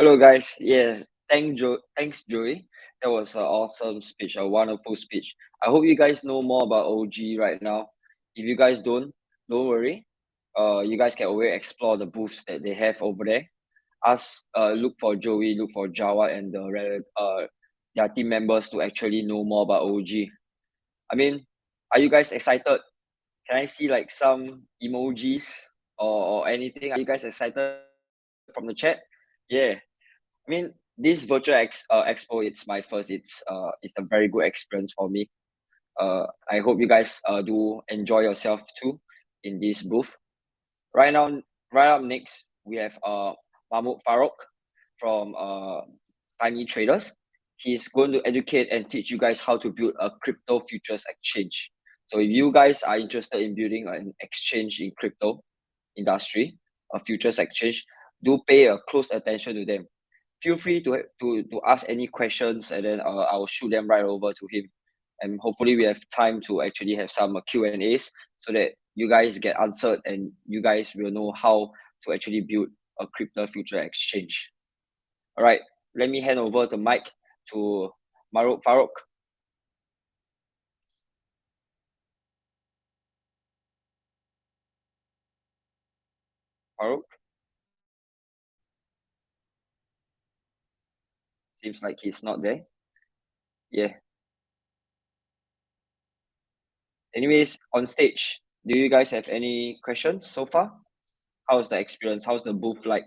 Hello, guys. Yeah, thanks, Joey. That was an awesome speech, a wonderful speech. I hope you guys know more about OG right now. If you guys don't worry. You guys can always explore the booths that they have over there. Look for Joey, look for Jawad and their team members to actually know more about OG. I mean, are you guys excited? Can I see like some emojis or anything? Are you guys excited from the chat? Yeah. I mean, this expo, it's my first. It's a very good experience for me. I hope you guys do enjoy yourself too in this booth. Right now, right up next, we have Mahmoud Farouk from Tiny Traders. He's going to educate and teach you guys how to build a crypto futures exchange. So if you guys are interested in building an exchange in crypto industry, a futures exchange, do pay a close attention to them. Feel free to ask any questions, and then I will shoot them right over to him. And hopefully we have time to actually have some Q&As so that you guys get answered and you guys will know how to actually build a crypto future exchange. All right, let me hand over the mic to Mahmoud Farouk. Farouk, seems like he's not there. Yeah. Anyways, on stage, do you guys have any questions so far? How's the experience? How's the booth like?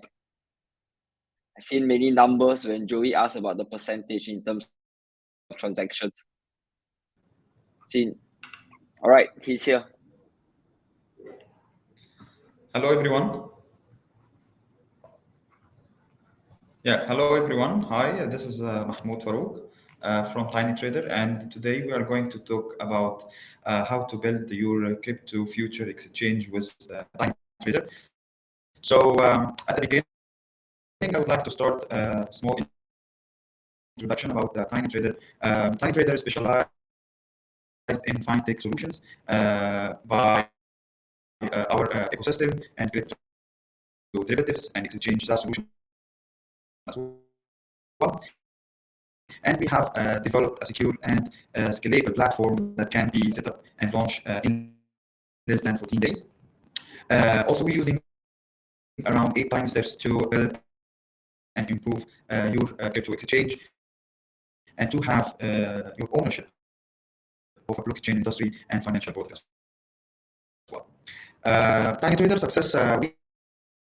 I've seen many numbers when Joey asked about the percentage in terms of transactions. Seen. All right, he's here. Hello, everyone. Yeah, hello, everyone. Hi, this is Mahmoud Farouk from Tiny Trader, and today we are going to talk about how to build your crypto future exchange with Tiny Trader. So, at the beginning, I would like to start a small introduction about Tiny Trader. Tiny Trader is specialized in fintech solutions by our ecosystem and crypto derivatives and exchange solutions as well. And we have developed a secure and scalable platform that can be set up and launched in less than 14 days. Also, we're using around 8 time steps to build and improve your crypto exchange and to have your ownership of a blockchain industry and financial products as well. Tiny Trader success,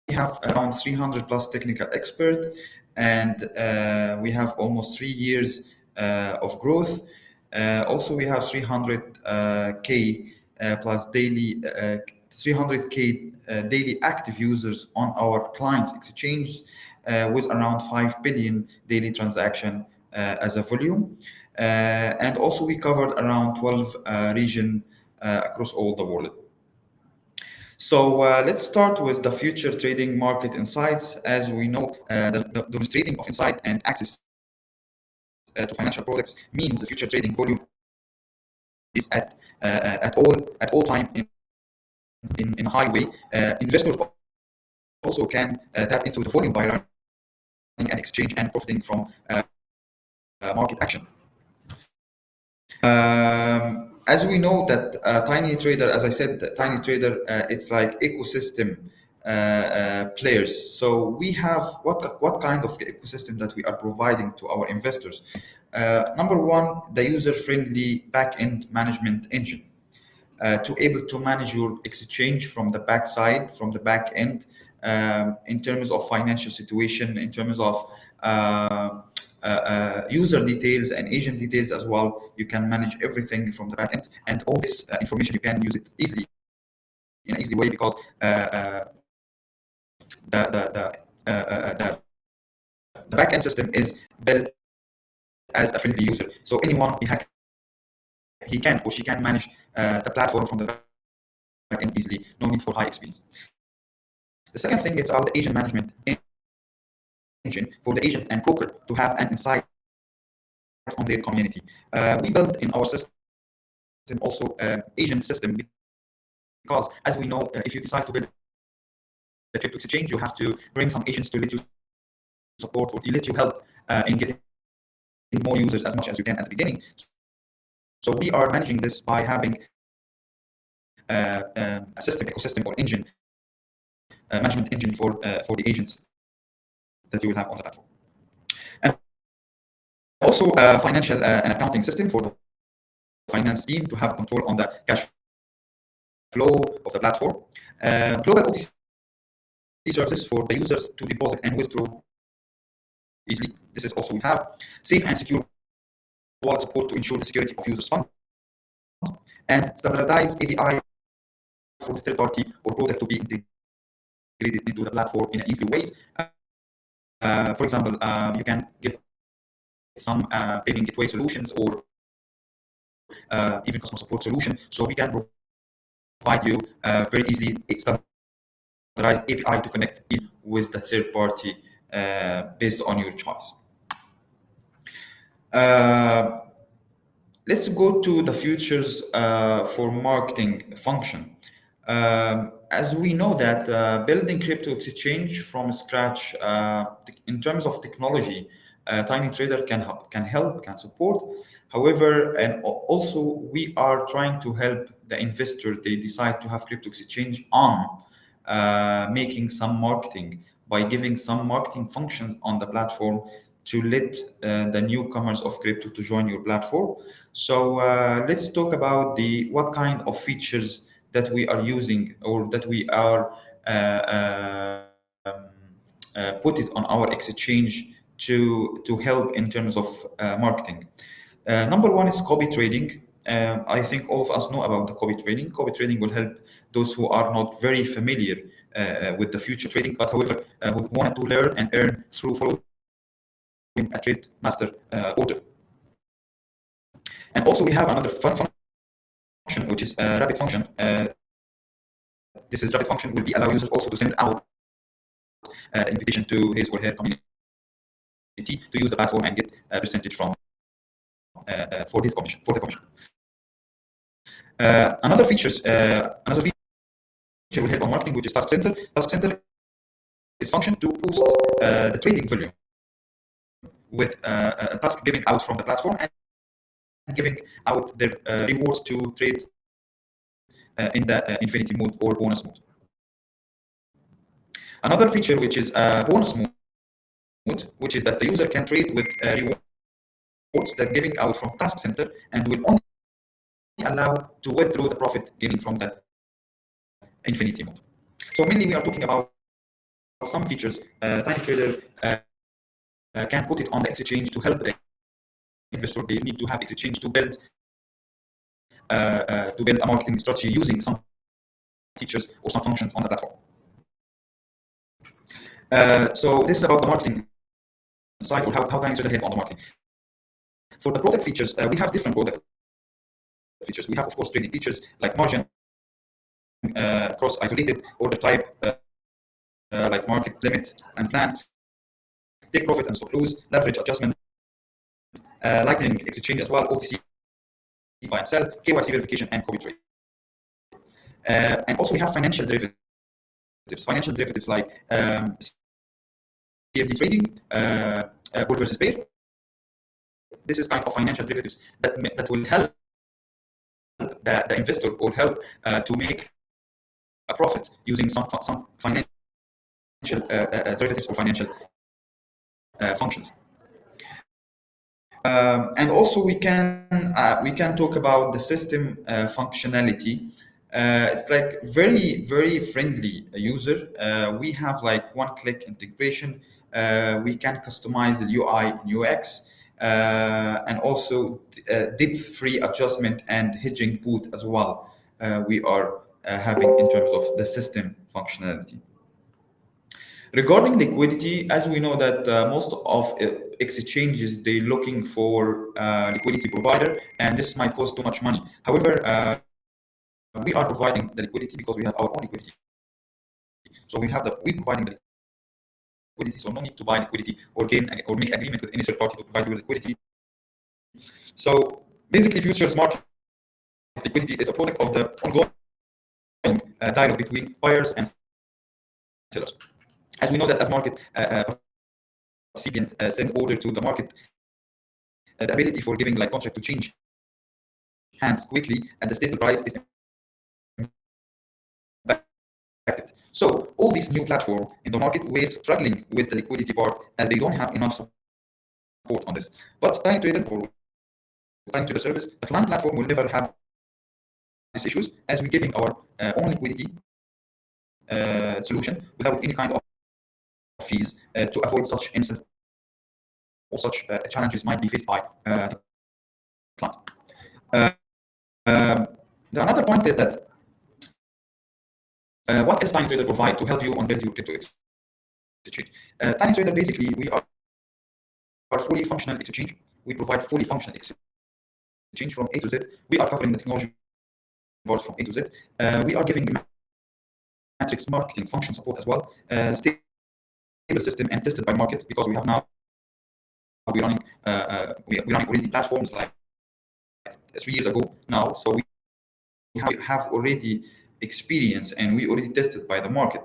we have around 300 plus technical experts, and we have almost 3 years of growth. Also, we have 300K plus daily 300K daily active users on our clients' exchanges with around 5 billion daily transaction as a volume. And also, we covered around 12 regions across all the world. So let's start with the future trading market insights. As we know, the demonstrating of insight and access to financial products means the future trading volume is at all time in a high way. Investors also can tap into the volume by running an exchange and profiting from market action. As we know that Tiny Trader, as I said, Tiny Trader, it's like ecosystem players. So we have what kind of ecosystem that we are providing to our investors. Number one, the user-friendly back-end management engine to able to manage your exchange from the backside, from the back end, in terms of financial situation, in terms of user details and agent details as well. You can manage everything from the back end, and all this information you can use it easily in an easy way because the backend system is built as a friendly user. So anyone he can or she can manage the platform from the backend easily. No need for high experience. The second thing is about the agent management engine for the agent and broker to have an insight on their community. We built in our system also agent system because as we know, if you decide to build the crypto exchange, you have to bring some agents to let you support or let you help in getting more users as much as you can at the beginning. So we are managing this by having a system ecosystem or engine management engine for the agents that you will have on the platform, and also a financial and accounting system for the finance team to have control on the cash flow of the platform. Global OTC services for the users to deposit and withdraw easily. This is also we have safe and secure wallet support to ensure the security of users' funds, and standardized API for the third party or product to be integrated into the platform in easy ways. For example, you can get some payment gateway solutions or even customer support solution. So we can provide you very easily standardized API to connect with the third party based on your choice. Let's go to the futures for marketing function. As we know that building crypto exchange from scratch in terms of technology, Tiny Trader can support. However, and also we are trying to help the investor they decide to have crypto exchange on making some marketing by giving some marketing functions on the platform to let the newcomers of crypto to join your platform. So let's talk about what kind of features that we are using or that we are put it on our exchange to help in terms of marketing. Number one is copy trading. I think all of us know about the copy trading. Copy trading will help those who are not very familiar with the future trading, but however, who wanted to learn and earn through following a trade master order. And also we have another function, which is a rapid function. This is rapid function will be allow users also to send out invitation to his or her community to use the platform and get a percentage from for this commission, for the commission. Another feature will help on marketing, which is Task Center. Task Center is function to boost the trading volume with a task giving out from the platform and giving out their rewards to trade in the infinity mode or bonus mode. Another feature which is bonus mode, which is that the user can trade with rewards that giving out from Task Center and will only allow to withdraw the profit getting from the infinity mode. So mainly we are talking about some features. Tiny Trader can put it on the exchange to help the investor. They need to have exchange to build a marketing strategy using some features or some functions on the platform. So this is about the marketing side or how Tiny Trader help on the marketing. For the product features, we have different product features. We have, of course, trading features like margin, cross isolated order type, like market limit and plan, take profit and stop lose, leverage adjustment, lightning exchange as well, OTC buy and sell, KYC verification, and copy trade. And also we have financial derivatives. Financial derivatives like CFD trading, bull versus bear. This is kind of financial derivatives that will help the investor or help to make a profit using some financial derivatives or financial functions. And also we can talk about the system functionality. It's like very friendly user. We have like one-click integration. We can customize the UI and UX, and also depth-free adjustment and hedging boot as well. We are having in terms of the system functionality. Regarding liquidity, as we know that most of exchanges they looking for liquidity provider, and this might cost too much money. However, we are providing the liquidity because we have our own liquidity. So we providing the liquidity, so no need to buy liquidity or gain or make agreement with any third party to provide you with liquidity. So basically, futures market liquidity is a product of the ongoing dialogue between buyers and sellers. As we know that as market participant send order to the market, the ability for giving like contract to change hands quickly and the stable price is impacted. So all these new platform in the market were struggling with the liquidity part as they don't have enough support on this. But Tiny Trader or Tiny Trader service, the client platform will never have these issues as we're giving our own liquidity solution without any kind of fees to avoid such instant or such challenges might be faced by the client. The another point is that what else Tiny Trader provide to help you on build your crypto exchange? Tiny Trader basically we are fully functional exchange. We provide fully functional exchange from A to Z. We are covering the technology part from A to Z. We are giving matrix marketing function support as well, stable system and tested by market because we have now we running we running already platforms like 3 years ago now. So we have already experience and we already tested by the market.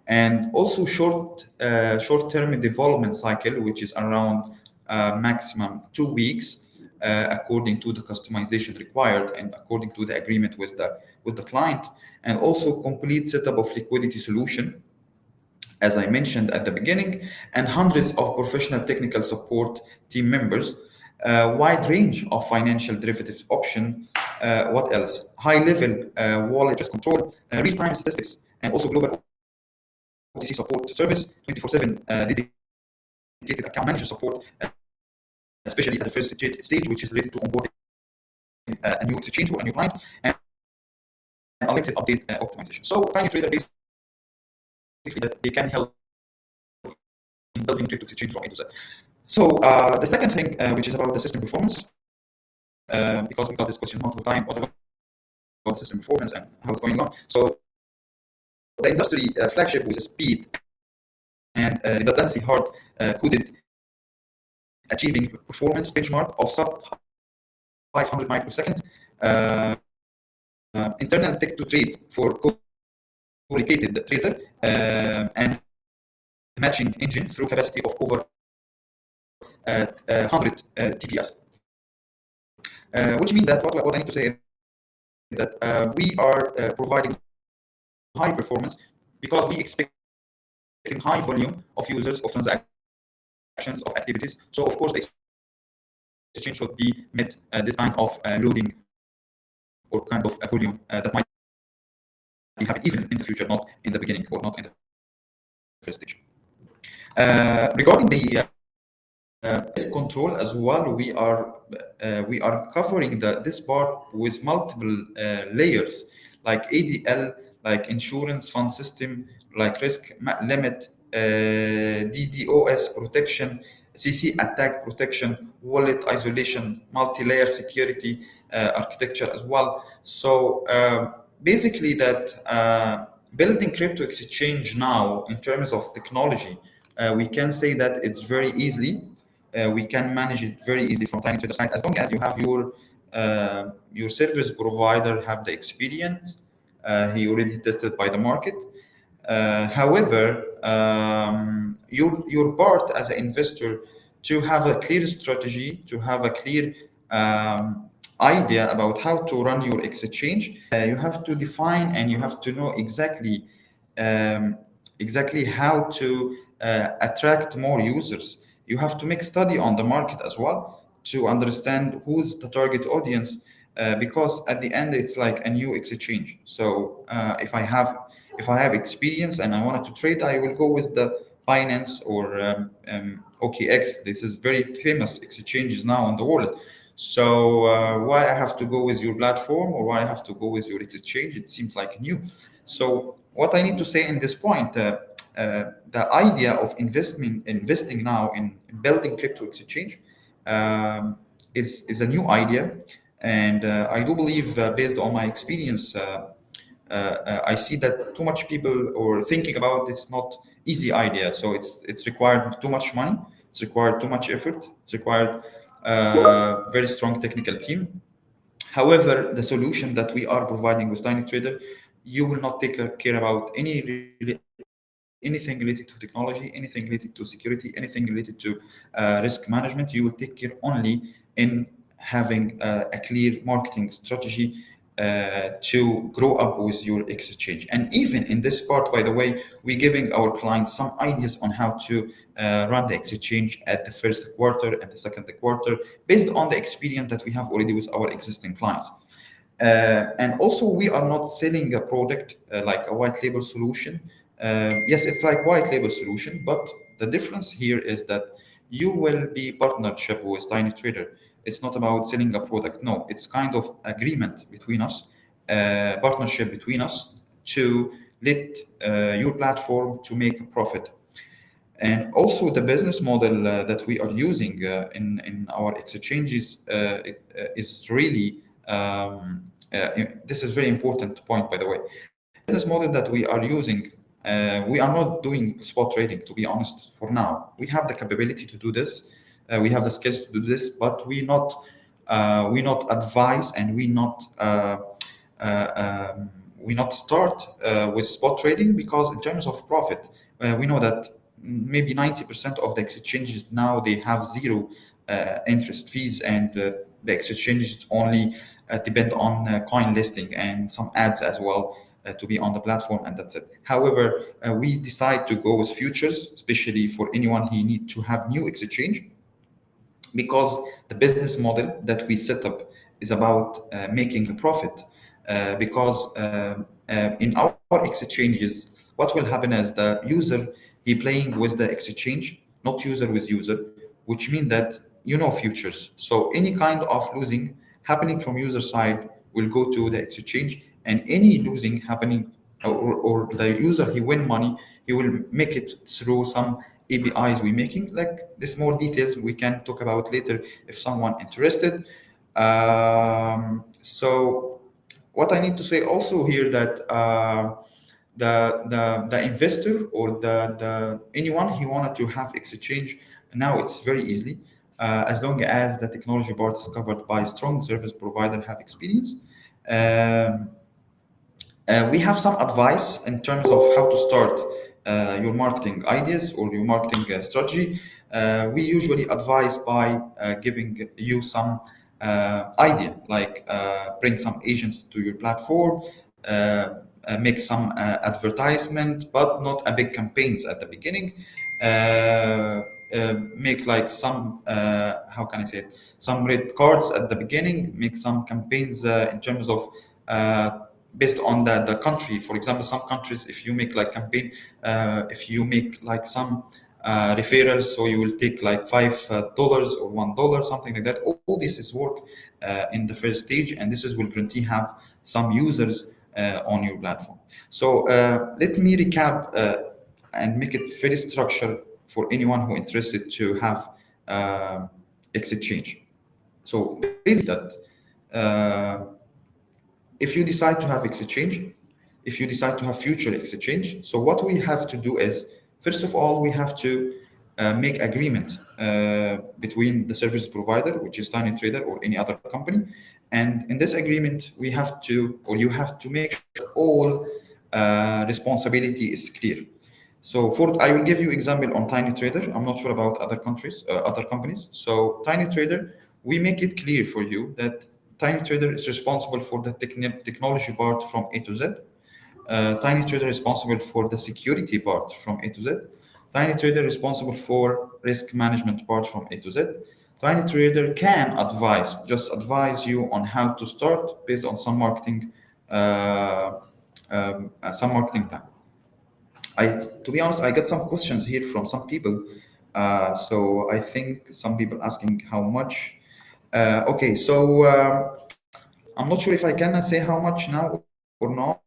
And also short-term development cycle, which is around maximum 2 weeks, according to the customization required and according to the agreement with the client, and also complete setup of liquidity solution as I mentioned at the beginning, and hundreds of professional technical support team members, a wide range of financial derivatives option. What else? High level wallet risk control, real time statistics, and also global OTC support service, 24/7 dedicated account manager support, especially at the first stage, which is related to onboarding a new exchange or a new client, and unlimited update optimization. So, Tiny Trader basically that they can help in building crypto exchange from A to Z. So the second thing, which is about the system performance, because we got this question multiple times, what about the system performance and how it's going on? So the industry flagship with speed and redundancy hard coded achieving performance benchmark of sub 500 microsecond. Uh, Internal tech to trade for correlated trader and matching engine through capacity of over 100 TPS. Which means that what I need to say is that we are providing high performance because we expecting high volume of users, of transactions, of activities. So of course the exchange should be met this kind of loading or kind of volume that might be happening even in the future, not in the beginning or not in the first stage. Regarding the risk control as well, we are covering this part with multiple layers like ADL, like insurance fund system, like risk limit, DDoS protection, CC attack protection, wallet isolation, multi-layer security architecture as well. So basically that building crypto exchange now in terms of technology, we can say that it's very easily. We can manage it very easily from Tiny Trader side as long as you have your service provider have the experience. He already tested by the market. However, your part as an investor to have a clear strategy, to have a clear idea about how to run your exchange, you have to define and you have to know um, exactly how to attract more users. You have to make study on the market as well to understand who's the target audience, because at the end it's like a new exchange. So if I have experience and I wanted to trade, I will go with the Binance or OKX. This is very famous exchanges now in the world. So why I have to go with your platform or why I have to go with your exchange? It seems like new. So what I need to say in this point, the idea of investing now in building crypto exchange um, is a new idea, and I do believe, based on my experience, I see that too much people or thinking about it's not easy idea. So it's required too much money. It's required too much effort. It's required very strong technical team. However, the solution that we are providing with Tiny Trader, you will not take care about anything related to technology, anything related to security, anything related to risk management. You will take care only in having a clear marketing strategy to grow up with your exchange. And even in this part, by the way, we're giving our clients some ideas on how to run the exchange at the first quarter and the second quarter based on the experience that we have already with our existing clients. And also, we are not selling a product like a white label solution. Yes, it's like white label solution, but the difference here is that you will be partnership with Tiny Trader. It's not about selling a product. No, it's kind of agreement between us, partnership between us to let your platform to make a profit. And also the business model that we are using in our exchanges is really this is very important point, by the way. The business model that we are using, we are not doing spot trading, to be honest. For now, we have the capability to do this, we have the skills to do this, but we not advise, and we not start with spot trading, because in terms of profit, we know that maybe 90% of the exchanges now they have zero interest fees, and the exchanges only depend on coin listing and some ads as well to be on the platform, and that's it. However, we decide to go with futures, especially for anyone who need to have new exchange, because the business model that we set up is about making a profit. Because in our exchanges, what will happen is the user he playing with the exchange, not user with user, which means that futures. So any kind of losing happening from user side will go to the exchange, and any losing happening, or the user he win money, he will make it through some APIs we making. Like this, more details we can talk about later if someone interested. So what I need to say also here, that the investor or the anyone who wanted to have exchange, now it's very easy, as long as the technology part is covered by strong service provider have experience. Um, we have some advice in terms of how to start your marketing ideas or your marketing strategy. We usually advise by giving you some idea, like bring some agents to your platform, make some advertisement, but not a big campaigns at the beginning. Make like some how can I say it? Some red cards at the beginning. Make some campaigns in terms of based on the country. For example, some countries, if you make like campaign, if you make like some referrals, so you will take like $5 or $1, something like that. All this is work in the first stage, and this is will guarantee have some users on your platform. So let me recap and make it very structured for anyone who interested to have exchange. So basically that if you decide to have exchange, if you decide to have future exchange, so what we have to do is, first of all, we have to make agreement between the service provider, which is Tiny Trader or any other company. And in this agreement, we have to, or you have to make sure that all responsibility is clear. So for I will give you example on Tiny Trader. I'm not sure about other countries, other companies. So Tiny Trader, we make it clear for you that Tiny Trader is responsible for the technology part from A to Z. Tiny Trader responsible for the security part from A to Z. Tiny Trader responsible for risk management part from A to Z. Tiny Trader can advise, just advise you on how to start based on some marketing plan. To be honest, I got some questions here from some people. So I think some people asking how much. Okay, so I'm not sure if I can say how much now or not,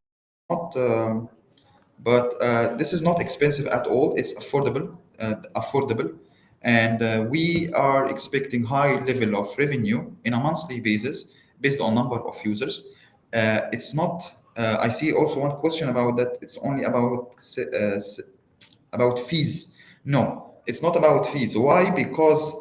but this is not expensive at all. It's affordable, and we are expecting high level of revenue in a monthly basis based on number of users. It's not. I see also one question about that. It's only about fees. No, it's not about fees. Why? Because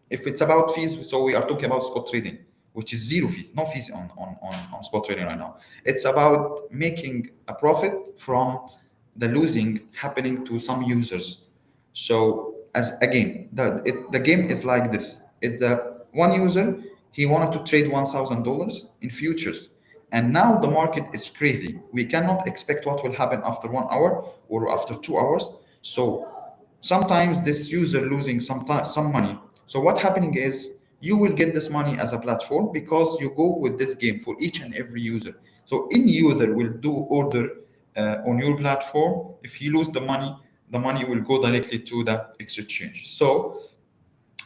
if it's about fees, so we are talking about spot trading, which is zero fees, no fees on spot trading right now. It's about making a profit from the losing happening to some users. So as again, the game is like this: is the one user, he wanted to trade $1,000 in futures, and now the market is crazy. We cannot expect what will happen after 1 hour or after 2 hours. So sometimes this user losing some money. So what happening is you will get this money as a platform because you go with this game for each and every user. So any user will do order on your platform. If he lose the money will go directly to the exchange. So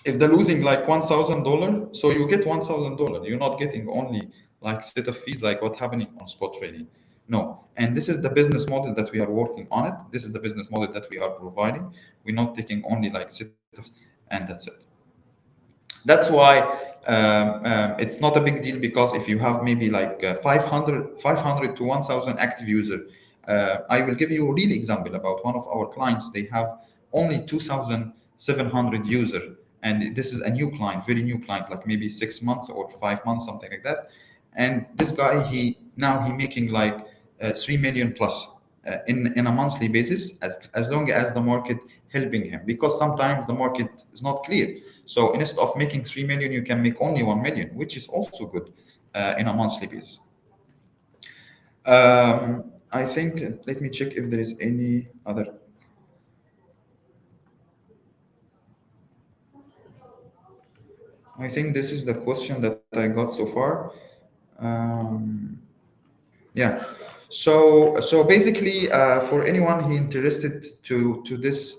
if they're losing like $1,000, so you get $1,000. You're not getting only like set of fees like what happening on spot trading. No, and this is the business model that we are working on it. This is the business model that we are providing. We're not taking only like set of fees and that's it. That's why it's not a big deal because if you have maybe like 500 to 1,000 active user, I will give you a real example about one of our clients. They have only 2,700 user, and this is a new client, very new client, like maybe 6 months or 5 months, something like that. And this guy, he making like 3 million plus in a monthly basis, as long as the market helping him, because sometimes the market is not clear. So instead of making 3 million, you can make only 1 million, which is also good in a monthly basis. I think, let me check if there is any other. I think this is the question that I got so far. Um, yeah. So basically, for anyone who interested to this,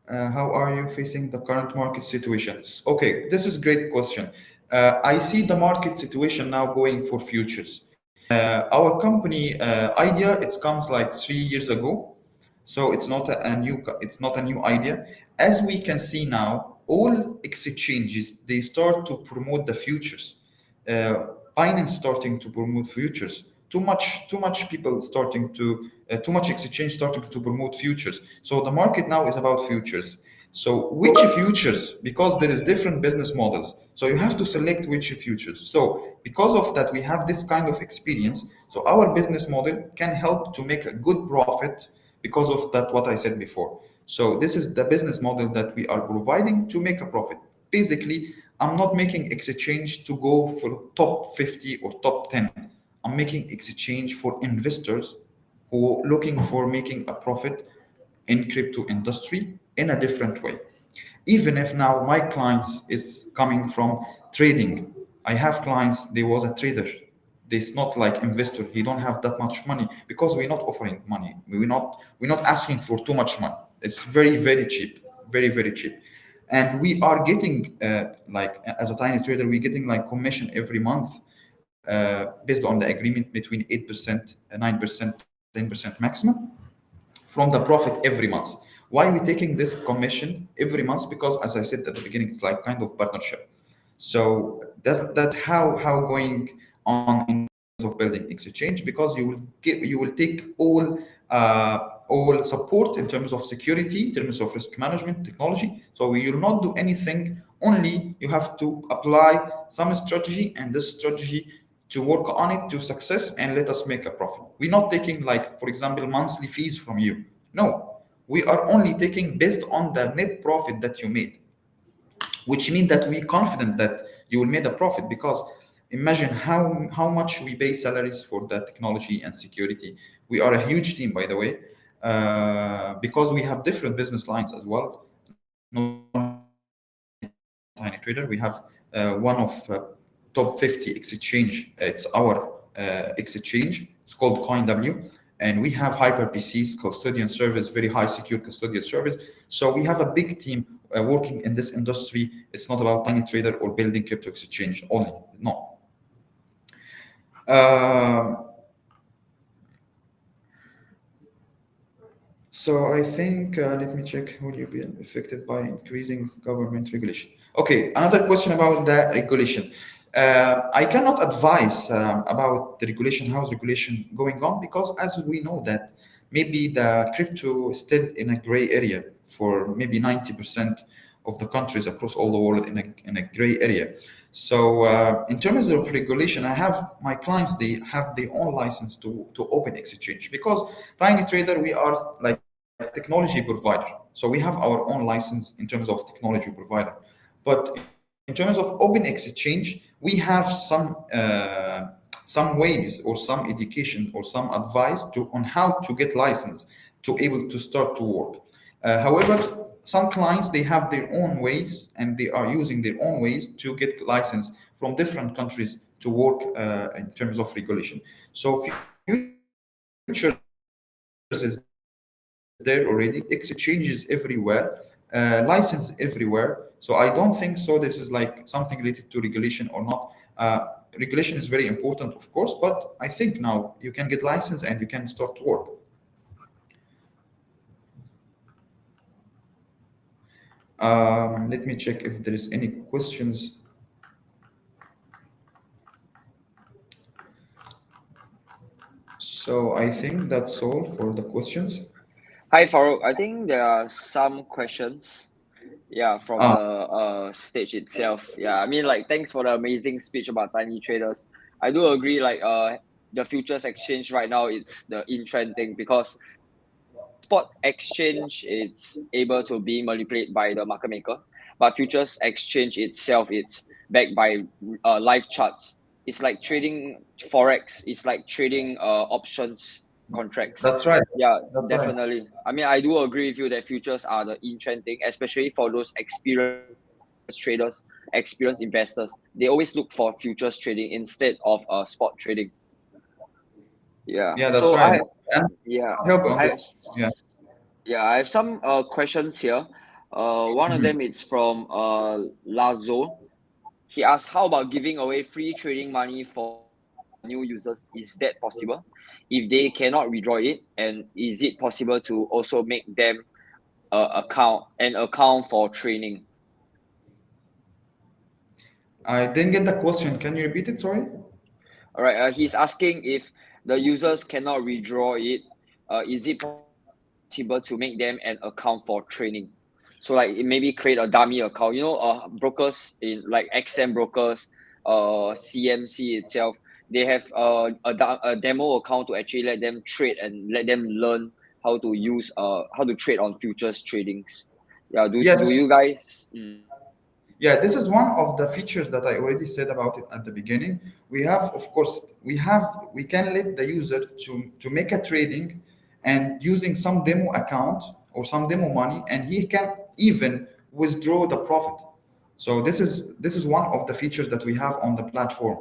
how are you facing the current market situations? Okay, this is great question. I see the market situation now going for futures. Our company idea, it comes like 3 years ago, so it's not a new idea. As we can see now, all exchanges, they start to promote the futures. Binance starting to promote futures. Too much people starting to too much exchange starting to promote futures. So the market now is about futures. So which futures? Because there is different business models. So you have to select which futures. So because of that, we have this kind of experience. So our business model can help to make a good profit because of that, what I said before. So this is the business model that we are providing to make a profit. Basically, I'm not making exchange to go for top 50 or top 10. I'm making exchange for investors who looking for making a profit in crypto industry in a different way. Even if now my clients is coming from trading, I have clients, they was a trader. It's not like investor, he don't have that much money because we're not offering money. We're not asking for too much money. It's very cheap, very cheap. And we are getting like as a tiny trader, we're getting like commission every month based on the agreement between 8%, 9%, 10% maximum from the profit every month. Why are we taking this commission every month? Because as I said at the beginning, it's like kind of partnership. So that's how going on in terms of building exchange, because you will take all support in terms of security, in terms of risk management, technology. So you will not do anything. Only you have to apply some strategy, and this strategy to work on it to success and let us make a profit. We're not taking like, for example, monthly fees from you. No, we are only taking based on the net profit that you made, which means that we're confident that you will make a profit, because imagine how much we pay salaries for the technology and security. We are a huge team, by the way, because we have different business lines as well. Not only Tiny Trader, we have one of top 50 exchange. It's our exchange. It's called CoinW, and we have hyper PCs, custodian service, very high secure custodian service. So we have a big team working in this industry. It's not about tiny trader or building crypto exchange only. No. Um, So I think, let me check, will you be affected by increasing government regulation? Okay, another question about the regulation. I cannot advise about the regulation, how's regulation going on, because as we know that maybe the crypto is still in a gray area for maybe 90% of the countries across all the world in a gray area. So in terms of regulation, I have my clients, they have their own license to open exchange because Tiny Trader, we are like technology provider. So we have our own license in terms of technology provider. But in terms of open exchange, we have some ways or some education or some advice on how to get license to able to start to work. However, some clients they have their own ways and they are using their own ways to get license from different countries to work in terms of regulation. So futures is there already, exchanges everywhere, license everywhere. So I don't think so. This is like something related to regulation or not. Regulation is very important, of course, but I think now you can get license and you can start to work. Let me check if there is any questions. So I think that's all for the questions. Hi Farouk, I think there are some questions. Yeah, from Ah, the stage itself. Yeah, I mean like thanks for the amazing speech about tiny traders. I do agree like the futures exchange right now it's the in trend thing because spot exchange it's able to be manipulated by the market maker, but futures exchange itself it's backed by live charts. It's like trading forex. It's like trading options contracts. that's right. Yeah, That's right. definitely. I mean, I do agree with you that futures are the in trend thing, especially for those experienced traders, experienced investors. They always look for futures trading instead of spot trading. Yeah. Yeah, that's So right. And yeah, help on I the have yeah. yeah, I have some questions here. One of Mhm. them is from Lazo. He asked, "How about giving away free trading money for new users? Is that possible? If they cannot withdraw it, and is it possible to also make them account for training?" I didn't get the question. Can you repeat it? Sorry. All right. He's asking if the users cannot withdraw it. Is it possible to make them an account for training? So like maybe create a dummy account. Brokers in like XM brokers, CMC itself, they have a demo account to actually let them trade and let them learn how to trade on futures tradings. Yeah. Do Yes. you guys? Yeah, this is one of the features that I already said about it at the beginning. We have, of course, we can let the user to make a trading and using some demo account or some demo money, and he can even withdraw the profit. So this is one of the features that we have on the platform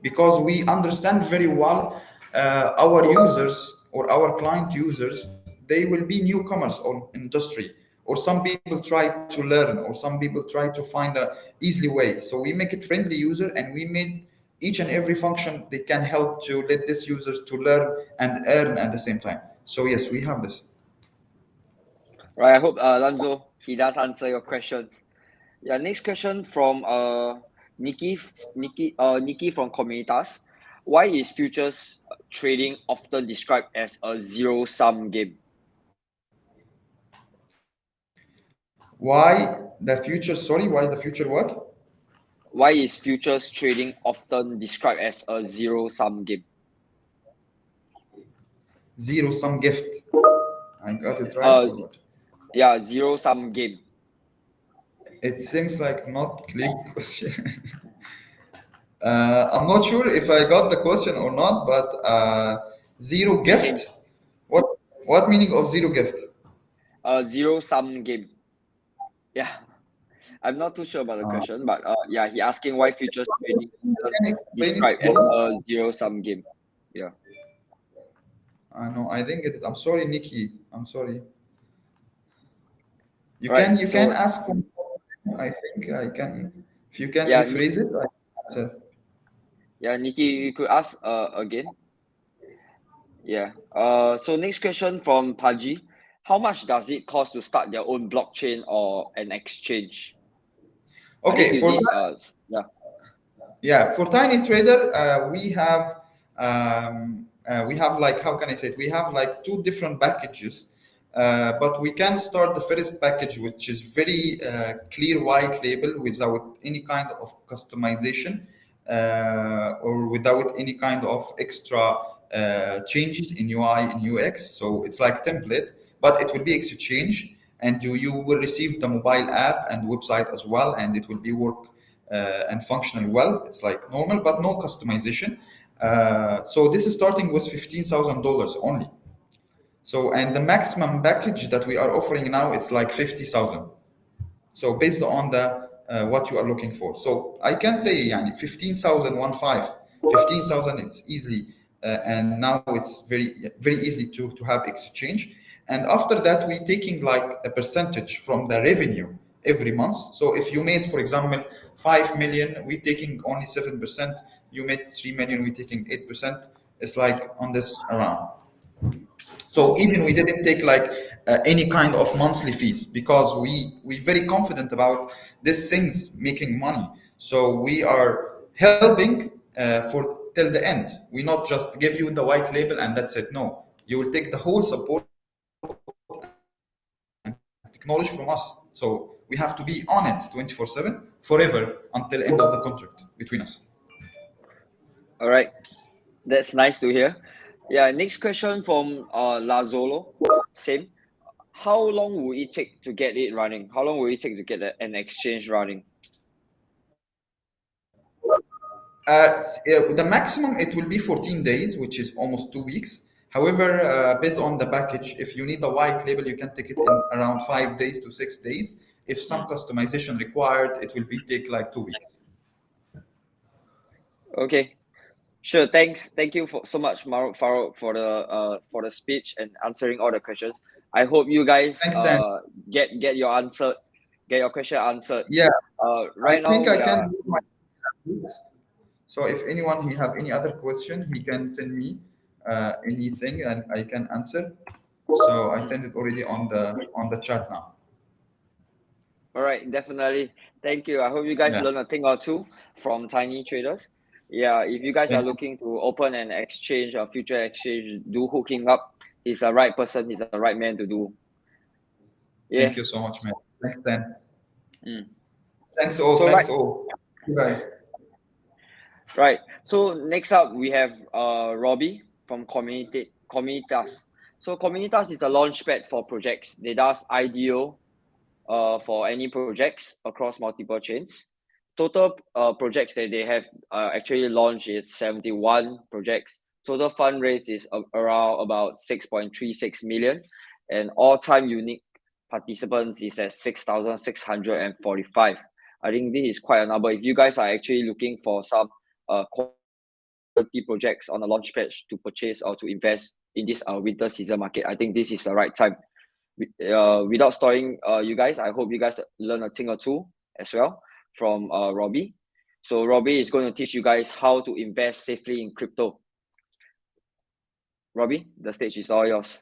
because we understand very well our users or our client users, they will be newcomers on industry, or some people try to learn, or some people try to find a easy way. So we make it friendly user, and we made each and every function they can help to let these users to learn and earn at the same time. So yes, we have this. Right. I hope Lanzo he does answer your questions. Yeah, next question from Nikki from Communitas. Why is futures trading often described as a zero sum game? Why the future? Sorry, why the future what? Why is futures trading often described as a zero sum game? Zero sum gift. I got it right Uh or what? yeah, zero sum game. It seems like not clear question. I'm not sure if I got the question or not, but zero Game. gift. What what meaning of zero gift? Zero sum game. Yeah. I'm not too sure about the question, but yeah, he asking why futures trading often Can you explain it described as more? a zero sum game. Yeah. No, I didn't get it. I'm sorry, Nikki. I'm sorry. You Right. can So ask one more. I think I can. If you can yeah, rephrase it, I can answer. yeah, Nikki, you could ask again. Yeah. So next question from Paji. How much does it cost to start their own blockchain or an exchange? I think Okay, you for did. Yeah. Yeah, for tiny trader, we have like, how can I say it? We have like two different packages, but we can start the first package, which is very clear white label without any kind of customization or without any kind of extra changes in UI and UX. So it's like template, but it will be exchange, and you will receive the mobile app and website as well, and it will be work and functional well. It's like normal, but no customization. So this is starting with $15,000 only. So and the maximum package that we are offering now is like 50,000. So based on the what you are looking for. So I can say yani 15,000 15,000 it's easily and now it's very easy to have exchange. And after that we taking like a percentage from the revenue every month. So if you made, for example, 5 million, we taking only 7%. You made 3 million, we taking 8%. It's like on this around. So even we didn't take like any kind of monthly fees because we very confident about these things making money. So we are helping for till the end. We not just give you the white label and that's it. No, you will take the whole support and technology from us. So we have to be on it 24/7 forever until end of the contract between us. All right. That's nice to hear. Yeah. Next question from Lazolo. Same. How long will it take to get it running? How long will it take to get an exchange running? The maximum it will be 14 days, which is almost 2 weeks. However, based on the package, if you need a white label, you can take it in around 5 days to 6 days. If some customization required, it will be take like 2 weeks. Okay. Sure. Thanks. Thank you so much, Mahmoud Farouk, for the speech and answering all the questions. I hope you guys Thanks, Dan. get your answer, get your question answered. Yeah, I Right now think I we can are do my best. So if anyone he have any other question, he can send me anything and I can answer. So I send it already on the chat now. all right. Definitely. Thank you. I hope you guys Yeah, learn a thing or two from tiny traders. Yeah. If you guys are thank you. looking to open an exchange or future exchange, do hooking up. He's the right person. He's the right man to do. Thank Yeah. you so much, man. Thanks, Dan. Mm. Thanks all. So right. Thanks all. You guys. Right. So next up we have Robbie from Communitas. So Communitas is a launchpad for projects. They does IDO for any projects across multiple chains. Total projects that they have actually launched is 71 projects. Total fund rate is around about 6.36 million, and all-time unique participants is at 6,645. I think this is quite a number. If you guys are actually looking for some quality projects on a launch page to purchase or to invest in this winter season market, I think this is the right time. Without storing you guys, I hope you guys learn a thing or two as well from Robbie. So Robbie is going to teach you guys how to invest safely in crypto. Robbie, the stage is all yours.